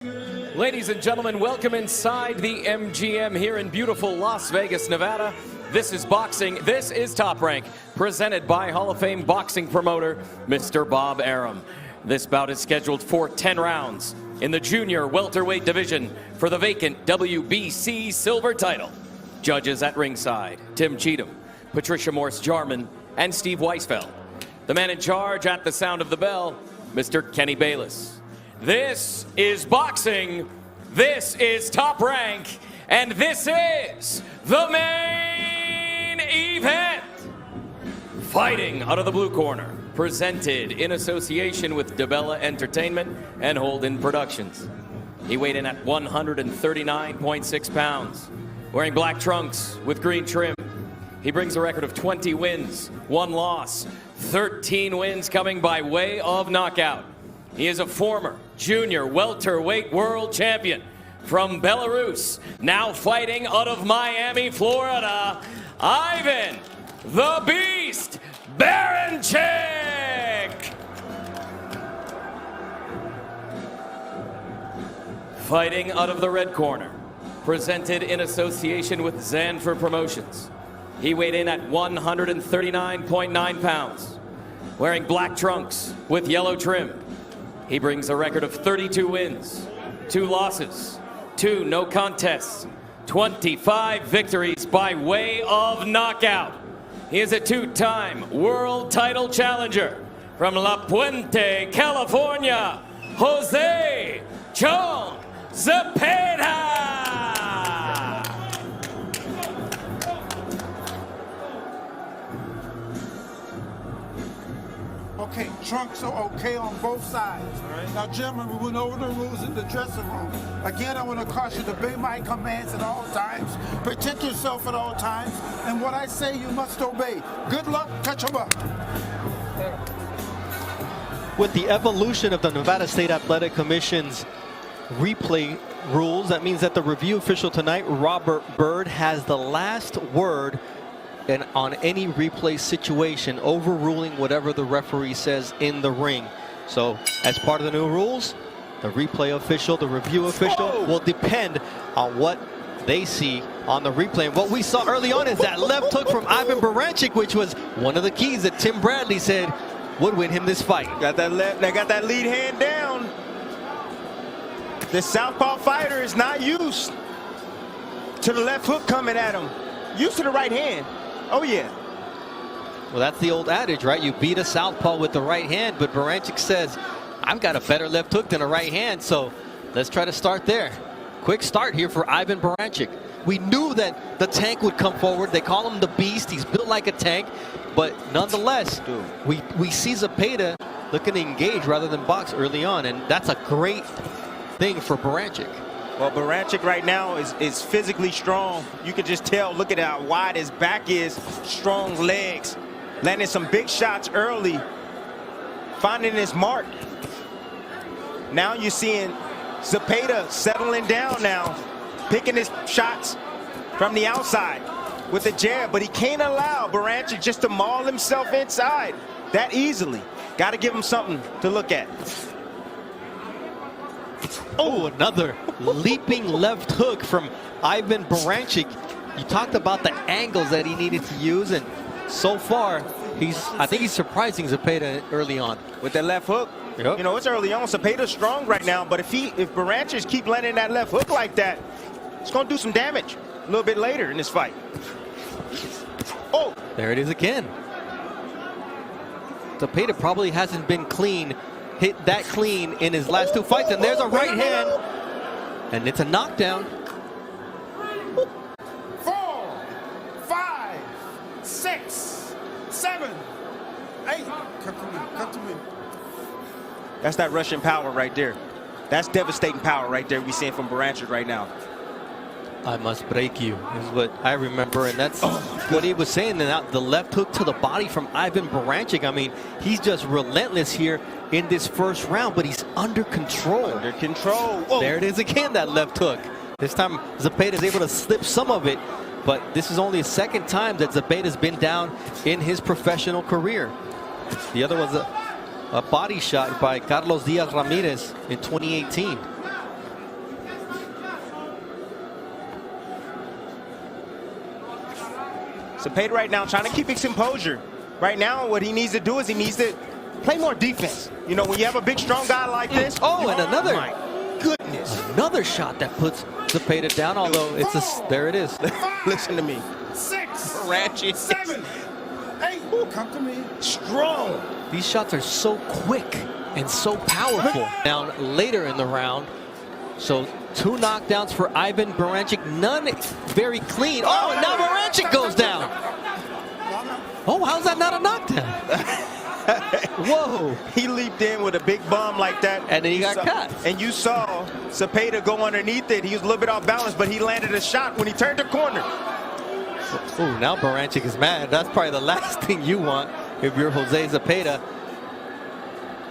Ladies and gentlemen, welcome inside the MGM here in beautiful Las Vegas, Nevada. This is boxing. This is Top Rank, presented by Hall of Fame boxing promoter, Mr. Bob Arum. This bout is scheduled for 10 rounds in the junior welterweight division for the vacant WBC silver title. Judges at ringside, Tim Cheatham, Patricia Morse-Jarman, and Steve Weisfeld. The man in charge at the sound of the bell, Mr. Kenny Bayless. This is boxing, this is Top Rank, and this is the main event. Fighting out of the blue corner, presented in association with DeBella Entertainment and Holden Productions. He weighed in at 139.6 pounds, wearing black trunks with green trim. He brings a record of 20 wins, 1 loss, 13 wins coming by way of knockout. He is a former junior welterweight world champion from Belarus, now fighting out of Miami, Florida, Ivan the Beast Baranchyk. Fighting out of the red corner, presented in association with Zanfer Promotions. He weighed in at 139.9 pounds, wearing black trunks with yellow trim. He brings a record of 32 wins, 2 losses, 2 no contests, 25 victories by way of knockout. He is a 2-time world title challenger from La Puente, California, Jose John Zepeda. Okay, trunks are okay on both sides. Right. Now, gentlemen, we went over the rules in the dressing room. Again, I want to caution you to obey my commands at all times. Protect yourself at all times. And what I say, you must obey. Good luck. Catch 'em up. With the evolution of the Nevada State Athletic Commission's replay rules, that means that the review official tonight, Robert Byrd, has the last word and on any replay situation, overruling whatever the referee says in the ring. So as part of the new rules, the replay official, the review official will depend on what they see on the replay. And what we saw early on is that left hook from Ivan Baranchyk, which was one of the keys that Tim Bradley said would win him this fight. Got that lead hand down. The southpaw fighter is not used to the left hook coming at him. Used to the right hand. Oh, yeah. Well, that's the old adage, right? You beat a southpaw with the right hand, but Baranchyk says, I've got a better left hook than a right hand, so let's try to start there. Quick start here for Ivan Baranchyk. We knew that the tank would come forward. They call him the Beast. He's built like a tank, but nonetheless, we see Zepeda looking to engage rather than box early on, and that's a great thing for Baranchyk. Well, Baranchyk right now is physically strong. You can just tell, look at how wide his back is, strong legs, landing some big shots early, finding his mark. Now you're seeing Zepeda settling down now, picking his shots from the outside with a jab, but he can't allow Baranchyk just to maul himself inside that easily. Got to give him something to look at. Oh, another leaping left hook from Ivan Baranchyk. You talked about the angles that he needed to use, and so far, I think he's surprising Zepeda early on. With that left hook, yep. You know, it's early on. Zepeda's strong right now, but if Baranchyk keep landing that left hook like that, it's going to do some damage a little bit later in this fight. Oh! There it is again. Zepeda probably hasn't been hit that clean in his last 2 fights, and there's a right hand, and it's a knockdown. 4, 5, 6, 7, 8. Cut to me. That's that Russian power right there. That's devastating power right there we're seeing from Baranchyk right now. I must break you is what I remember, and that's what he was saying. And the left hook to the body from Ivan Baranchyk. I mean, he's just relentless here in this first round, but he's under control. Under control. Whoa. There it is again, that left hook. This time Zepeda is able to slip some of it, but this is only the second time that Zepeda's been down in his professional career. The other was a body shot by Carlos Diaz Ramirez in 2018. Zepeda right now trying to keep his composure. Right now, what he needs to do is he needs to play more defense. You know, when you have a big, strong guy like this. Oh, and another. My goodness. Another shot that puts Zepeda down, although it's there it is. Listen to me. 6, Baranchyk. 7, 8. Come to me. Strong. These shots are so quick and so powerful. Down later in the round. So 2 knockdowns for Ivan Baranchyk, none very clean. Oh, and now Baranchyk goes down. Oh, how's that not a knockdown? Whoa. He leaped in with a big bomb like that. And then he got cut. And you saw Zepeda go underneath it. He was a little bit off balance, but he landed a shot when he turned the corner. Oh, now Baranchyk is mad. That's probably the last thing you want if you're Jose Zepeda,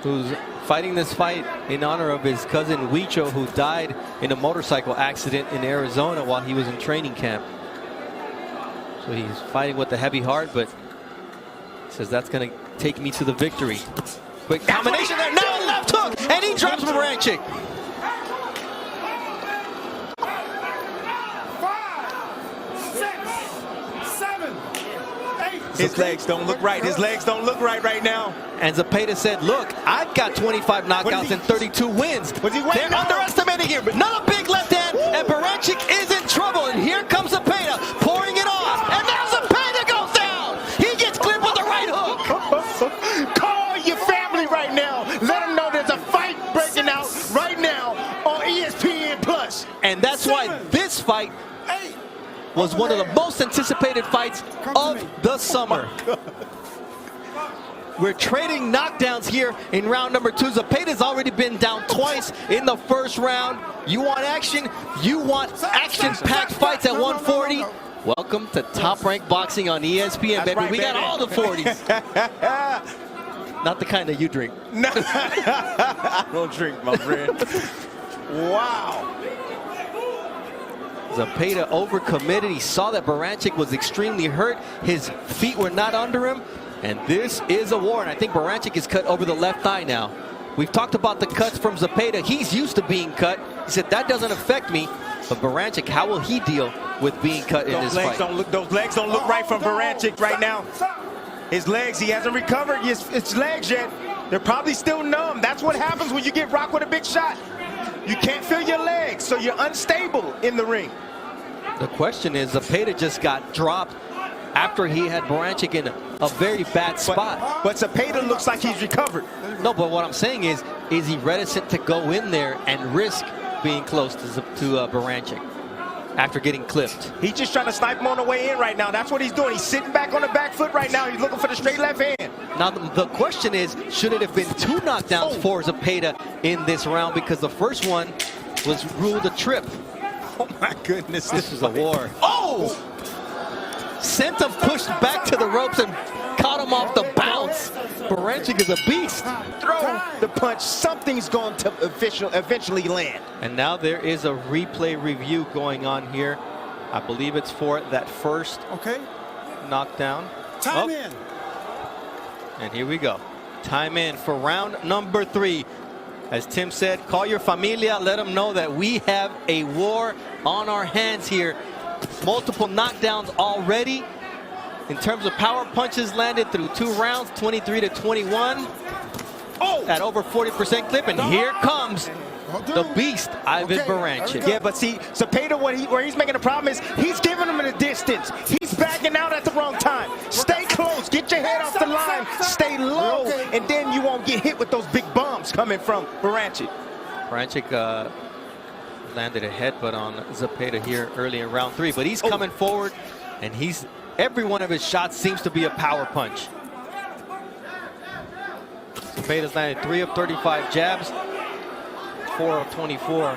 who's fighting this fight in honor of his cousin Huicho, who died in a motorcycle accident in Arizona while he was in training camp. So he's fighting with a heavy heart, but says that's going to take me to the victory. Quick combination there. Now a left hook, and he drops Baranchyk. 5, 6, 7, 8. His legs don't look right. His legs don't look right now. And Zepeda said, look, I've got 25 knockouts and 32 wins. Was he waiting? They're underestimating here, but not a big left hand, and Baranchyk is in trouble. And here comes Zepeda, pouring it on. And now Zepeda goes down. He gets clipped with the right hook. Call your family right now. Let them know there's a fight breaking out right now on ESPN Plus. And that's why this fight was one of the most anticipated fights of the summer. We're trading knockdowns here in round number 2. Zepeda's already been down twice in the first round. You want action? You want action-packed fights at 140? Welcome to Top Rank Boxing on ESPN, baby. Right, we got all the 40s. Not the kind that you drink. No, I don't drink, my friend. Wow. Zepeda overcommitted. He saw that Baranchyk was extremely hurt. His feet were not under him. And this is a war. And I think Baranchyk is cut over the left thigh now. We've talked about the cuts from Zepeda. He's used to being cut. He said, that doesn't affect me. But Baranchyk, how will he deal with being cut in this fight? Those legs don't look right from Baranchyk right now. His legs, he hasn't recovered his legs yet. They're probably still numb. That's what happens when you get rocked with a big shot. You can't feel your legs, so you're unstable in the ring. The question is, Zepeda just got dropped after he had Baranchyk in a very bad spot. But Zepeda looks like he's recovered. No, but what I'm saying is he reticent to go in there and risk being close to Baranchyk after getting clipped? He's just trying to snipe him on the way in right now. That's what he's doing. He's sitting back on the back foot right now. He's looking for the straight left hand. Now, the question is, should it have been 2 knockdowns for Zepeda in this round? Because the first one was ruled a trip. Oh, my goodness. This is a war. Oh! Sent him pushed back to the ropes and caught him off the bounce. Baranchyk is a beast. Throw the punch. Something's going to eventually land. And now there is a replay review going on here. I believe it's for that first knockdown. Time in. And here we go. Time in for round number 3. As Tim said, call your familia. Let them know that we have a war on our hands here. Multiple knockdowns already. In terms of power punches landed through 2 rounds, 23-21. Oh! At over 40% clip. And here comes the beast, Ivan Baranchyk. Yeah, but see, Zepeda, where he's making a problem is he's giving him a distance. He's backing out at the wrong time. Stay close. Get your head off the line. Stay low. And then you won't get hit with those big bombs coming from Baranchyk. Baranchyk landed a headbutt on Zepeda here early in round 3. But he's coming forward, and every one of his shots seems to be a power punch. Zepeda's landed 3 of 35 jabs. 4 of 24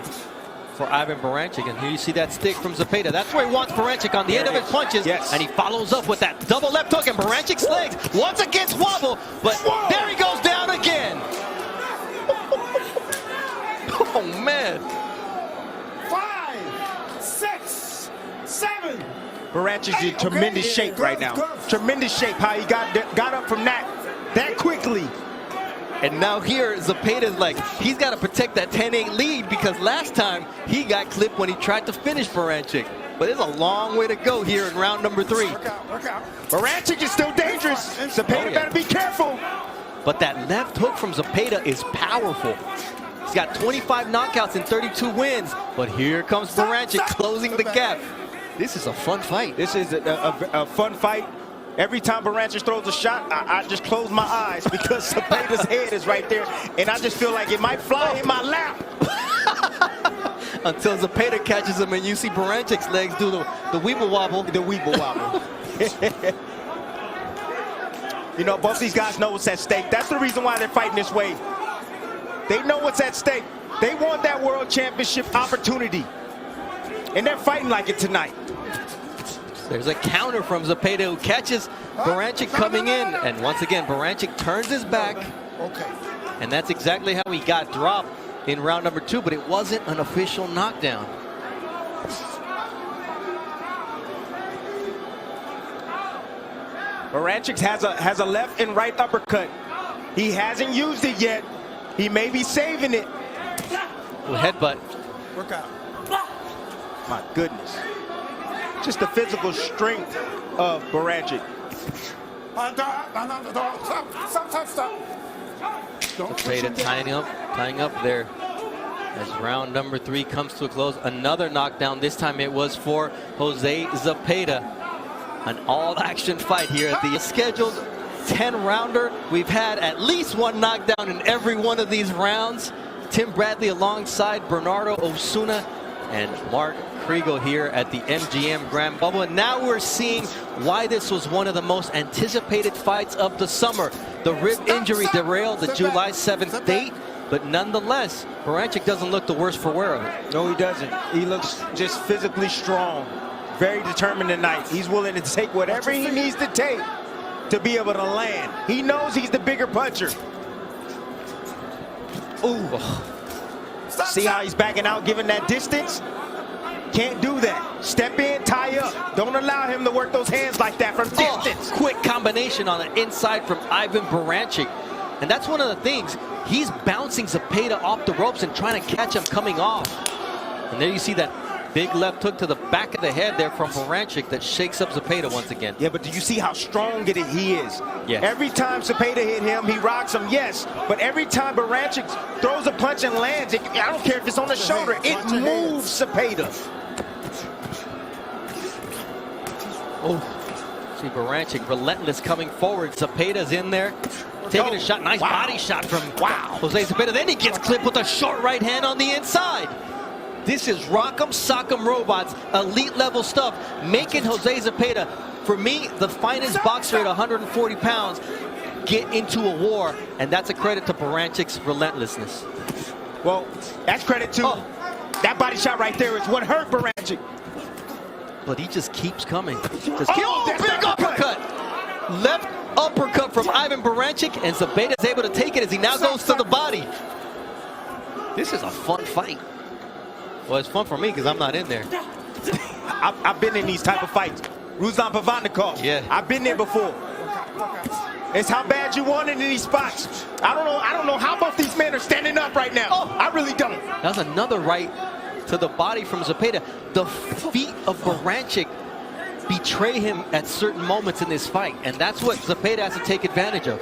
for Ivan Baranchyk. And here you see that stick from Zepeda. That's where he wants Baranchyk on the end of his punches. Yes. And he follows up with that double left hook, and Barancyk's legs once again wobble, but there he goes down again. Oh, man. 5, 6, 7. Barancyk's in tremendous shape right now. Tremendous shape, how he got up from that quickly. And now here, Zepeda's like, he's got to protect that 10-8 lead, because last time he got clipped when he tried to finish Baranchyk. but there's a long way to go here in round number 3. Work out. Baranchyk is still dangerous. Zepeda better be careful. But that left hook from Zepeda is powerful. He's got 25 knockouts and 32 wins. But here comes Baranchyk closing the gap. This is a fun fight. This is a fun fight. Every time Baranchyk throws a shot, I just close my eyes because Zepeda's head is right there. And I just feel like it might fly in my lap. Until Zepeda catches him and you see Baranchyk's legs do the weeble wobble. The weeble wobble. You know, both these guys know what's at stake. That's the reason why they're fighting this way. They know what's at stake. They want that world championship opportunity. And they're fighting like it tonight. There's a counter from Zepeda who catches Baranchyk coming in. And once again, Baranchyk turns his back. Okay. And that's exactly how he got dropped in round number 2, but it wasn't an official knockdown. Baranchyk has a left and right uppercut. He hasn't used it yet. He may be saving it. Ooh, headbutt. Work out. My goodness. Just the physical strength of Baranchyk. Stop. Zepeda tying up there as round number 3 comes to a close. Another knockdown. This time it was for Jose Zepeda. An all-action fight here at the scheduled 10-rounder. We've had at least one knockdown in every one of these rounds. Tim Bradley alongside Bernardo Osuna and Mark Kriegel here at the MGM Grand Bubble. And now we're seeing why this was one of the most anticipated fights of the summer. The rib injury derailed the July 7th date, but nonetheless, Baranchyk doesn't look the worse for wear of it. No, he doesn't. He looks just physically strong. Very determined tonight. He's willing to take whatever he needs to take to be able to land. He knows he's the bigger puncher. Ooh. See how he's backing out, giving that distance? Can't do that. Step in, tie up. Don't allow him to work those hands like that from distance. Quick combination on the inside from Ivan Baranchyk. And that's one of the things. He's bouncing Zepeda off the ropes and trying to catch him coming off. And there you see that big left hook to the back of the head there from Baranchyk that shakes up Zepeda once again. Yeah, but do you see how strong he is? Yes. Every time Zepeda hit him, he rocks him, yes. But every time Baranchyk throws a punch and lands, I don't care if it's on the shoulder, it moves Zepeda. Oh, see Baranchyk relentless coming forward. Zepeda's in there, taking a shot. Nice body shot from Jose Zepeda. Then he gets clipped with a short right hand on the inside. This is Rock'em Sock'em Robots, elite level stuff, making Jose Zepeda, for me, the finest boxer at 140 pounds, get into a war, and that's a credit to Baranchyk's relentlessness. Well, that's credit to that body shot right there is what hurt Baranchyk. But he just keeps coming. Big uppercut! Left uppercut from Ivan Baranchyk, and Zepeda is able to take it as he now goes to the body. This is a fun fight. Well, it's fun for me because I'm not in there. I've been in these type of fights. Ruslan Pavanikov. Yeah. I've been there before. It's how bad you want it in these spots. I don't know how both these men are standing up right now. I really don't. That's another right to the body from Zepeda. The feet of Baranchyk betray him at certain moments in this fight, and that's what Zepeda has to take advantage of.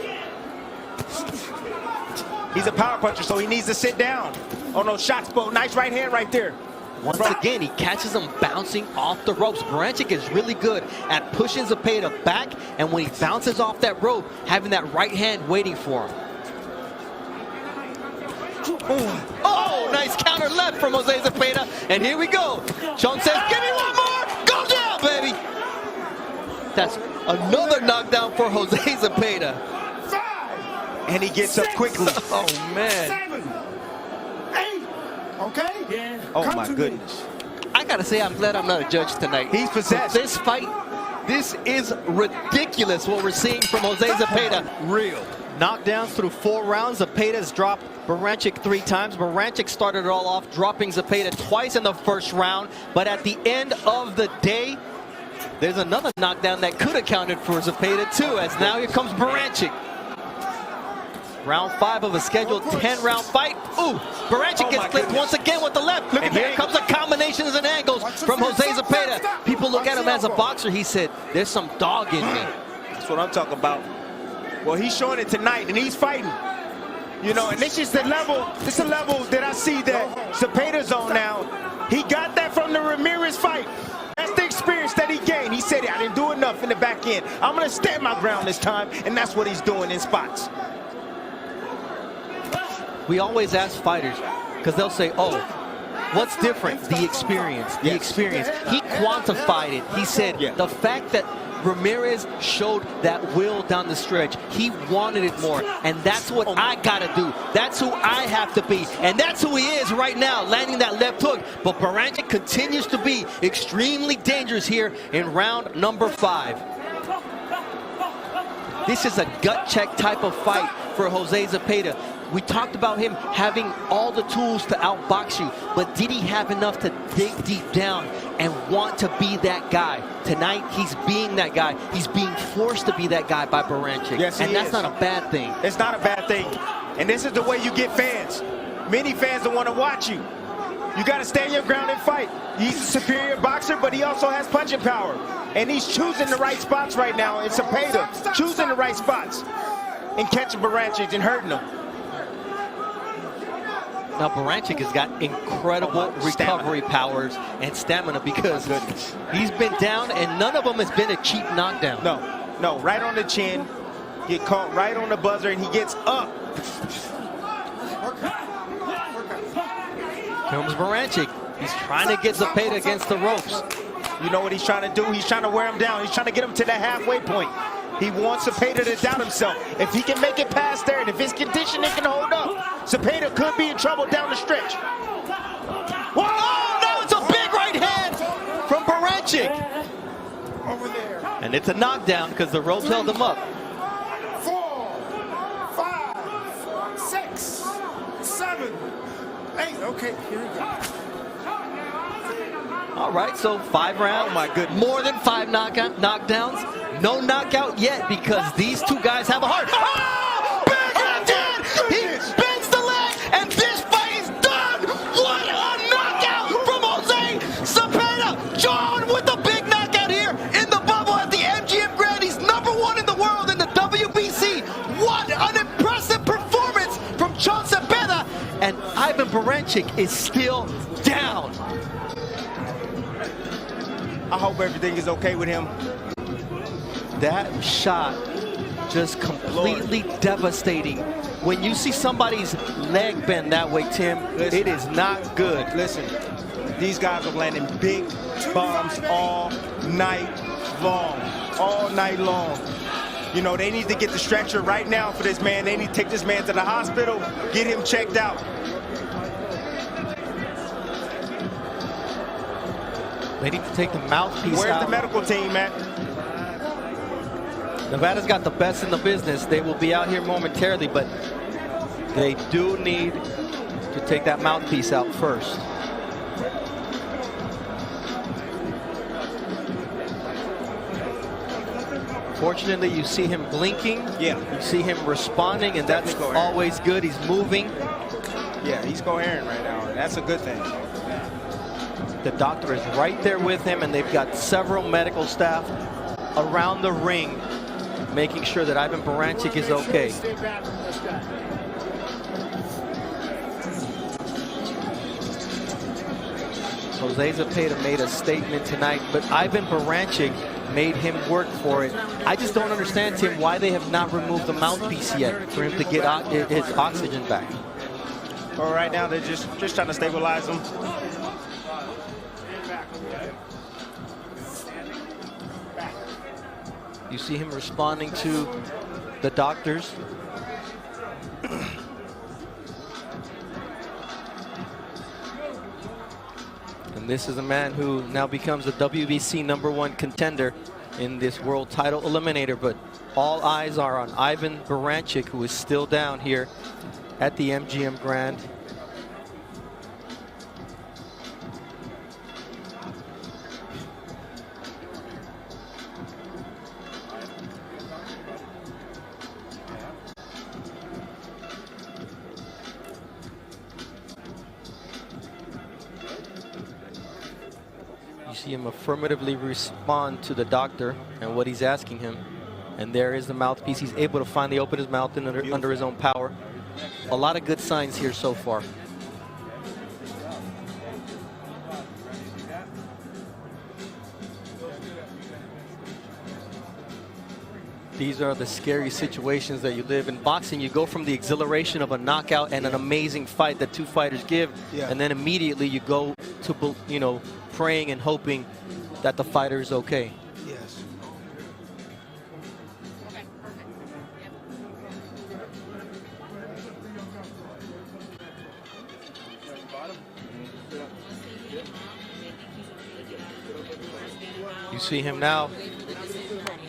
He's a power puncher, so he needs to sit down. Oh no, shots, Bo. Nice right hand right there. Once again, he catches him bouncing off the ropes. Baranchyk is really good at pushing Zepeda back, and when he bounces off that rope, having that right hand waiting for him. Oh, nice counter left from Jose Zepeda, and here we go. Sean says, give me one more. Go down, baby. That's another knockdown for Jose Zepeda. And he gets up quickly. Oh, man. 7, 8. Okay? Yeah. Oh, my goodness. I got to say, I'm glad I'm not a judge tonight. He's possessed. This fight, this is ridiculous what we're seeing from Jose Zepeda. Real. Knockdowns through 4 rounds. Zepeda's dropped Baranchyk 3 times. Baranchyk started it all off, dropping Zepeda twice in the first round. But at the end of the day, there's another knockdown that could have counted for Zepeda too, as now here comes Baranchyk. Round 5 of a scheduled 10-round fight. Ooh, Baranchyk gets clipped once again with the left. And here comes the combinations and angles from Jose Zepeda. as a boxer, he said, there's some dog in me. That's what I'm talking about. Well, he's showing it tonight, and he's fighting. You know, and this is the level, this is a level that I see that Zepeda's on now. He got that from the Ramirez fight. That's the experience that he gained. He said, I didn't do enough in the back end. I'm going to stand my ground this time, and that's what he's doing in spots. We always ask fighters, because they'll say, oh, what's different? The experience, the experience. He quantified it. He said, the fact that Ramirez showed that will down the stretch, he wanted it more, and that's what I gotta do. That's who I have to be, and that's who he is right now, landing that left hook. But Baranchyk continues to be extremely dangerous here in round number 5. This is a gut check type of fight for Jose Zepeda. We talked about him having all the tools to outbox you, but did he have enough to dig deep down and want to be that guy? Tonight, he's being that guy. He's being forced to be that guy by Baranchyk. Yes, and that's not a bad thing. It's not a bad thing. And this is the way you get fans. Many fans don't want to watch you. You got to stand your ground and fight. He's a superior boxer, but he also has punching power. And he's choosing the right spots right now. It's Zepeda choosing the right spots and catching Baranchyk and hurting him. Now, Baranchyk has got incredible recovery powers and stamina because he's been down, and none of them has been a cheap knockdown. No, right on the chin, get caught right on the buzzer, and he gets up. Comes Baranchyk. He's trying to get Zepeda against the ropes. You know what he's trying to do? He's trying to wear him down. He's trying to get him to that halfway point. He wants Zepeda to doubt himself. If he can make it past there, and if his conditioning can hold up, Zepeda could be in trouble down the stretch. Whoa! Oh, no, it's a big right hand from Baranchyk. Over there. And it's a knockdown because the ropes held him up. 4, 5, 6, 7, 8. Okay, here we go. All right, so 5 rounds. Oh, my goodness. More than 5 knockdowns. No knockout yet because these two guys have a heart. Oh! Big left hand! He bends the leg, and this fight is done! What a knockout from Jose Zepeda! John with the big knockout here in the bubble at the MGM Grand. He's #1 in the world in the WBC. What an impressive performance from John Zepeda! And Ivan Baranchyk is still down. I hope everything is okay with him. That shot just completely devastating. When you see somebody's leg bend that way, Tim, it is not good. Listen, these guys are landing big bombs all night long. All night long. You know, they need to get the stretcher right now for this man. They need to take this man to the hospital, get him checked out. They need to take the mouthpiece out. Where's the medical team, man? Nevada's got the best in the business. They will be out here momentarily, but they do need to take that mouthpiece out first. Fortunately, you see him blinking. Yeah. You see him responding, and that's always good. He's moving. Yeah, he's coherent right now. That's a good thing. The doctor is right there with him, and they've got several medical staff around the ring making sure that Ivan Baranchyk is okay. Jose Zepeda made a statement tonight, but Ivan Baranchyk made him work for it. I just don't understand, Tim, why they have not removed the mouthpiece yet for him to get his oxygen back. Well, right now they're just trying to stabilize him. You see him responding to the doctors. And this is a man who now becomes a WBC #1 contender in this world title eliminator. But all eyes are on Ivan Baranchyk, who is still down here at the MGM Grand. You see him affirmatively respond to the doctor and what he's asking him. And there is the mouthpiece. He's able to finally open his mouth under his own power. A lot of good signs here so far. These are the scary situations that you live in boxing. You go from the exhilaration of a knockout and an amazing fight that two fighters give, and then immediately you go to, you know, praying and hoping that the fighter is okay. Yes. You see him now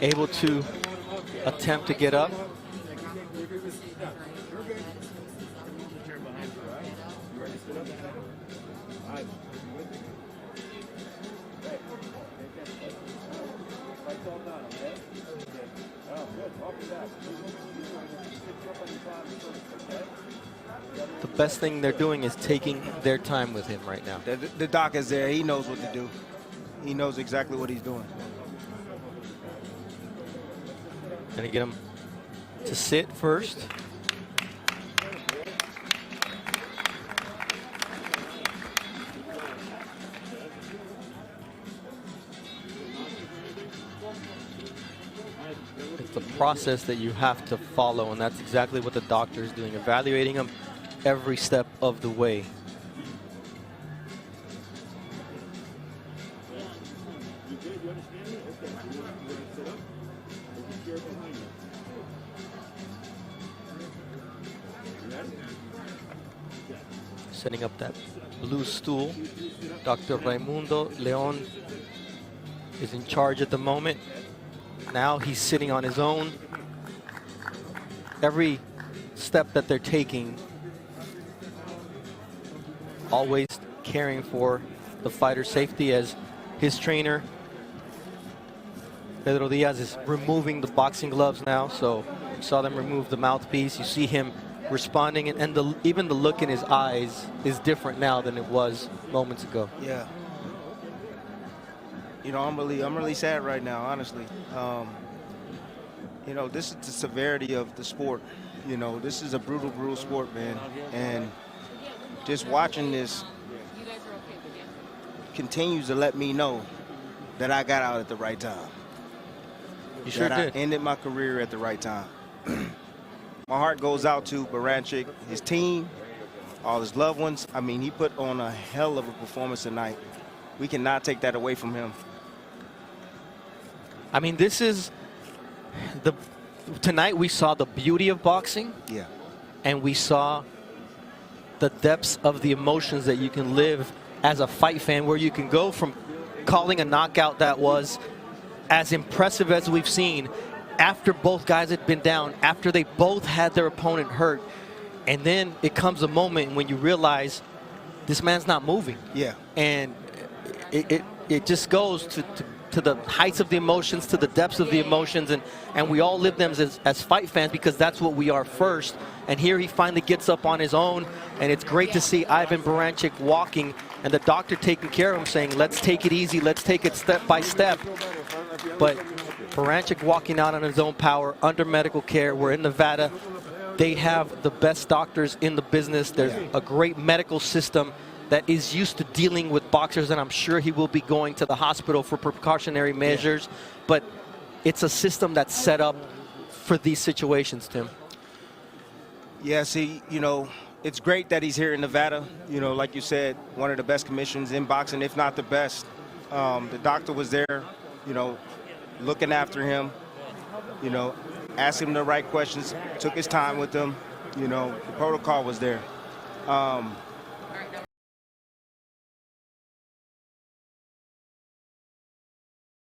able to attempt to get up. The best thing they're doing is taking their time with him right now. The doc is there. He knows what to do. He knows exactly what he's doing. Gonna get him to sit first. It's the process that you have to follow, and that's exactly what the doctor is doing, evaluating him every step of the way. Setting up that blue stool. Dr. Raimundo Leon is in charge at the moment. Now he's sitting on his own. Every step that they're taking, always caring for the fighter's safety, as his trainer, Pedro Diaz, is removing the boxing gloves now. So you saw them remove the mouthpiece. You see him responding, and even the look in his eyes is different now than it was moments ago. Yeah. You know, I'm really sad right now, honestly. You know, this is the severity of the sport. You know, this is a brutal sport, man. And just watching this continues to let me know that I got out at the right time. You sure did. I ended my career at the right time. My heart goes out to Baranchyk, his team, all his loved ones. I mean, he put on a hell of a performance tonight. We cannot take that away from him. I mean, this is tonight we saw the beauty of boxing. Yeah. And we saw the depths of the emotions that you can live as a fight fan, where you can go from calling a knockout that was as impressive as we've seen, after both guys had been down, after they both had their opponent hurt. And then it comes a moment when you realize this man's not moving. Yeah. And it just goes to the heights of the emotions, to the depths of the emotions, and we all live them as fight fans, because that's what we are first. And here he finally gets up on his own, and it's great to see Ivan Baranchyk walking, and the doctor taking care of him, saying, let's take it easy, let's take it step by step. But Baranchyk walking out on his own power, under medical care. We're in Nevada. They have the best doctors in the business. There's a great medical system that is used to dealing with boxers, and I'm sure he will be going to the hospital for precautionary measures. But it's a system that's set up for these situations, Tim. Yeah, see, you know, it's great that he's here in Nevada. You know, like you said, one of the best commissions in boxing, if not the best. The doctor was there, you know, looking after him, you know, asked him the right questions, took his time with him. You know, the protocol was there.